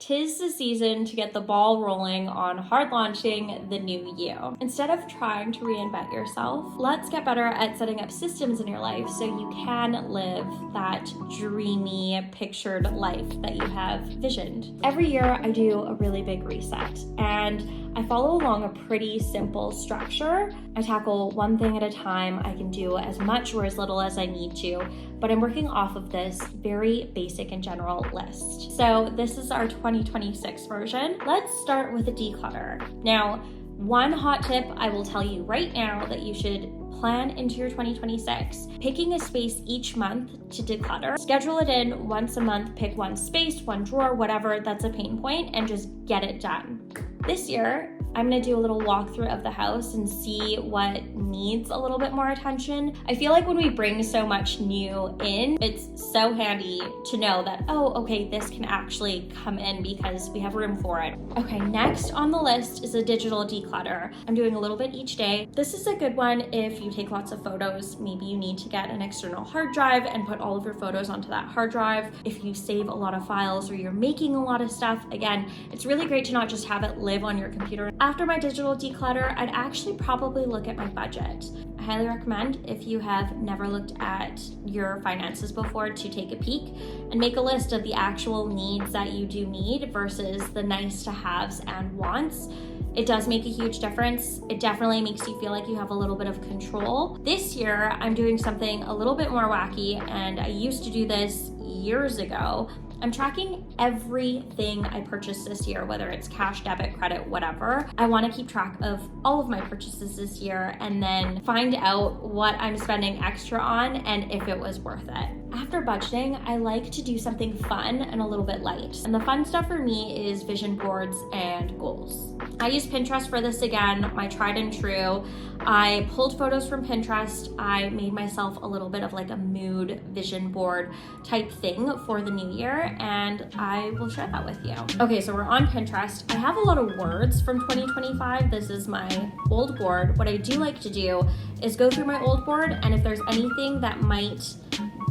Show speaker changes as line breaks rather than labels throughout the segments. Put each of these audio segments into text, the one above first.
'Tis the season to get the ball rolling on hard launching the new you. Instead of trying to reinvent yourself, let's get better at setting up systems in your life so you can live that dreamy, pictured life that you have visioned. Every year I do a really big reset, and I follow along a pretty simple structure. I tackle one thing at a time. I can do as much or as little as I need to, but I'm working off of this very basic and general list. So this is our 2026 version. Let's start with a declutter. Now, one hot tip I will tell you right now that you should plan into your 2026. Picking a space each month to declutter. Schedule it in once a month, pick one space, one drawer, whatever that's a pain point, and just get it done. This year, I'm gonna do a little walkthrough of the house and see what needs a little bit more attention. I feel like when we bring so much new in, it's so handy to know that, oh, okay, this can actually come in because we have room for it. Okay, next on the list is a digital declutter. I'm doing a little bit each day. This is a good one if you take lots of photos. Maybe you need to get an external hard drive and put all of your photos onto that hard drive. If you save a lot of files or you're making a lot of stuff, again, it's really great to not just have it live on your computer. After my digital declutter, I'd actually probably look at my budget. I highly recommend, if you have never looked at your finances before, to take a peek and make a list of the actual needs that you do need versus the nice to haves and wants. It does make a huge difference. It definitely makes you feel like you have a little bit of control. This year, I'm doing something a little bit more wacky, and I used to do this years ago. I'm tracking everything I purchased this year, whether it's cash, debit, credit, whatever. I want to keep track of all of my purchases this year and then find out what I'm spending extra on and if it was worth it. After budgeting, I like to do something fun and a little bit light. And the fun stuff for me is vision boards and goals. I use Pinterest for this again, my tried and true. I pulled photos from Pinterest. I made myself a little bit of like a mood vision board type thing for the new year, and I will share that with you. Okay, so we're on Pinterest. I have a lot of words from 2025. This is my old board. What I do like to do is go through my old board, and if there's anything that might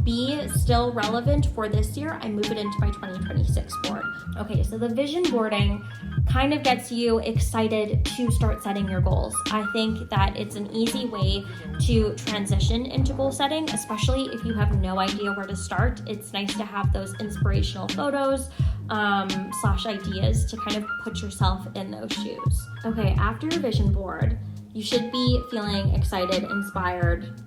be still relevant for this year, I move it into my 2026 board. Okay, so the vision boarding kind of gets you excited to start setting your goals. I think that it's an easy way to transition into goal setting, especially if you have no idea where to start. It's nice to have those inspirational photos slash ideas to kind of put yourself in those shoes. Okay, after your vision board, you should be feeling excited, inspired,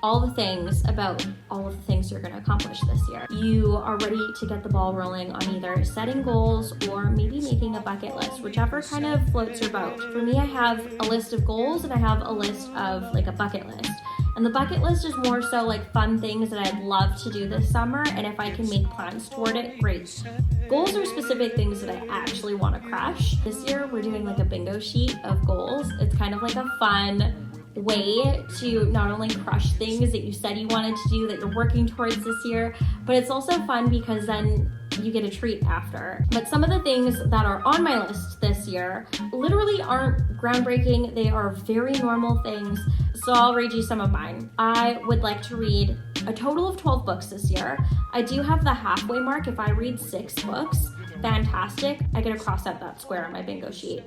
all the things about all of the things you're going to accomplish this year. You are ready to get the ball rolling on either setting goals or maybe making a bucket list, whichever kind of floats your boat. For me, I have a list of goals and I have a list of like a bucket list. And the bucket list is more so like fun things that I'd love to do this summer, and if I can make plans toward it, great. Goals are specific things that I actually want to crush. This year, we're doing like a bingo sheet of goals. It's kind of like a fun way to not only crush things that you said you wanted to do that you're working towards this year, but it's also fun because then you get a treat after. But some of the things that are on my list this year literally aren't groundbreaking. They are very normal things. So I'll read you some of mine. I would like to read a total of 12 books this year. I do have the halfway mark. If I read 6 books, fantastic. I get to cross out that square on my bingo sheet.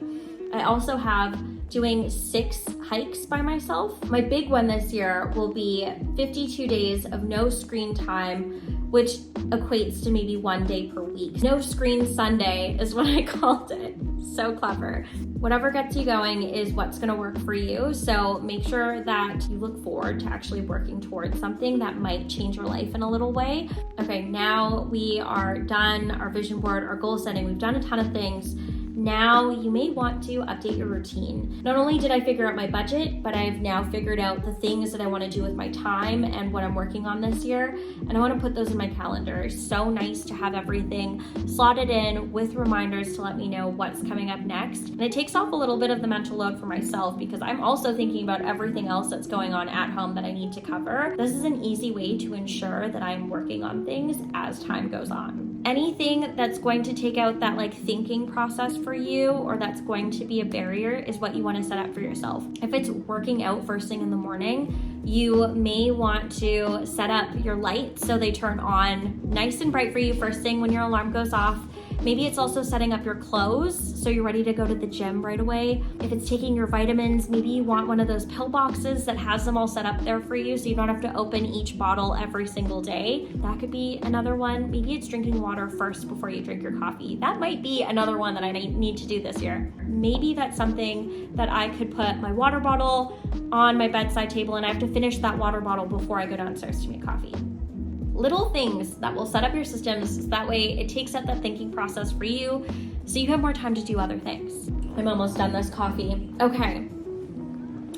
I also have doing 6 hikes by myself. My big one this year will be 52 days of no screen time, which equates to maybe 1 day per week. No screen Sunday is what I called it. So clever. Whatever gets you going is what's gonna work for you. So make sure that you look forward to actually working towards something that might change your life in a little way. Okay, now we are done our vision board, our goal setting. We've done a ton of things. Now you may want to update your routine. Not only did I figure out my budget, but I've now figured out the things that I want to do with my time and what I'm working on this year, and I want to put those in my calendar. It's so nice to have everything slotted in with reminders to let me know what's coming up next. And it takes off a little bit of the mental load for myself because I'm also thinking about everything else that's going on at home that I need to cover. This is an easy way to ensure that I'm working on things as time goes on. Anything that's going to take out that like thinking process for you or that's going to be a barrier is what you want to set up for yourself. If it's working out first thing in the morning, you may want to set up your lights so they turn on nice and bright for you first thing when your alarm goes off. Maybe it's also setting up your clothes so you're ready to go to the gym right away. If it's taking your vitamins, maybe you want one of those pill boxes that has them all set up there for you so you don't have to open each bottle every single day. That could be another one. Maybe it's drinking water first before you drink your coffee. That might be another one that I need to do this year. Maybe that's something that I could put my water bottle on my bedside table and I have to finish that water bottle before I go downstairs to make coffee. Little things that will set up your systems so that way it takes up that thinking process for you so you have more time to do other things. I'm almost done this coffee. Okay,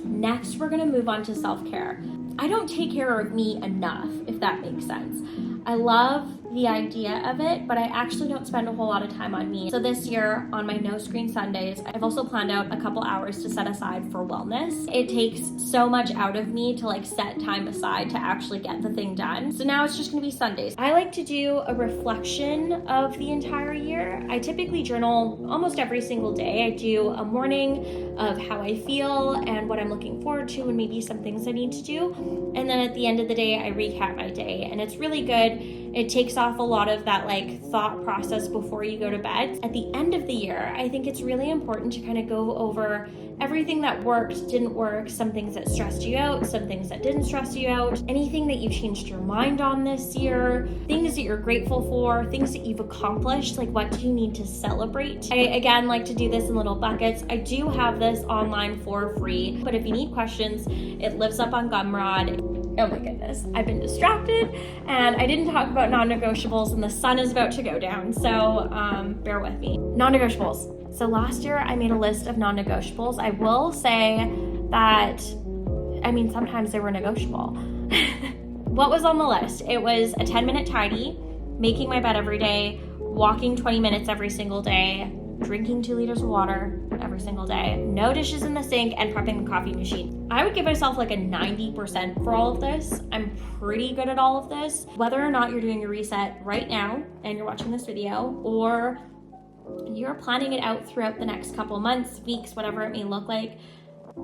next we're gonna move on to self-care. I don't take care of me enough, if that makes sense. I love the idea of it, but I actually don't spend a whole lot of time on me. So this year on my no screen Sundays, I've also planned out a couple hours to set aside for wellness. It takes so much out of me to like set time aside to actually get the thing done. So now it's just gonna be Sundays. I like to do a reflection of the entire year. I typically journal almost every single day. I do a morning of how I feel and what I'm looking forward to and maybe some things I need to do. And then at the end of the day, I recap my day and it's really good. It takes off a lot of that like thought process before you go to bed. At the end of the year, I think it's really important to kind of go over everything that worked, didn't work, some things that stressed you out, some things that didn't stress you out, anything that you changed your mind on this year, things that you're grateful for, things that you've accomplished, like what do you need to celebrate? I, again, like to do this in little buckets. I do have this online for free, but if you need questions, it lives up on Gumroad. Oh my goodness, I've been distracted and I didn't talk about non-negotiables and the sun is about to go down, so bear with me. Non-negotiables. So last year I made a list of non-negotiables. I will say that, sometimes they were negotiable. What was on the list? It was a 10-minute tidy, making my bed every day, walking 20 minutes every single day, drinking 2 liters of water every single day, no dishes in the sink, and prepping the coffee machine. I would give myself like a 90% for all of this. I'm pretty good at all of this. Whether or not you're doing your reset right now and you're watching this video, or you're planning it out throughout the next couple months, weeks, whatever it may look like,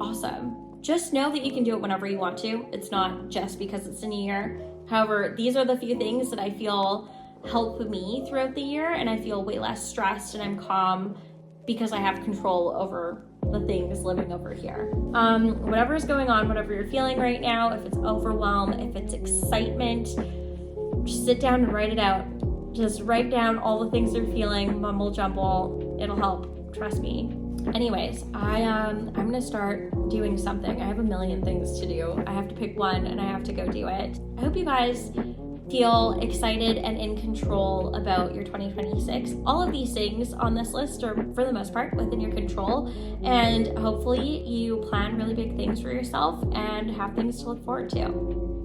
awesome. Just know that you can do it whenever you want to. It's not just because it's a new year. However, these are the few things that I feel help me throughout the year, and I feel way less stressed and I'm calm because I have control over the things living over here. Whatever is going on, whatever you're feeling right now, if it's overwhelm, if it's excitement, just sit down and write it out. Just write down all the things you're feeling, mumble jumble, it'll help, trust me. Anyways, I'm gonna start doing something. I have a million things to do. I have to pick one and I have to go do it. I hope you guys feel excited and in control about your 2026. All of these things on this list are, for the most part, within your control, and hopefully you plan really big things for yourself and have things to look forward to.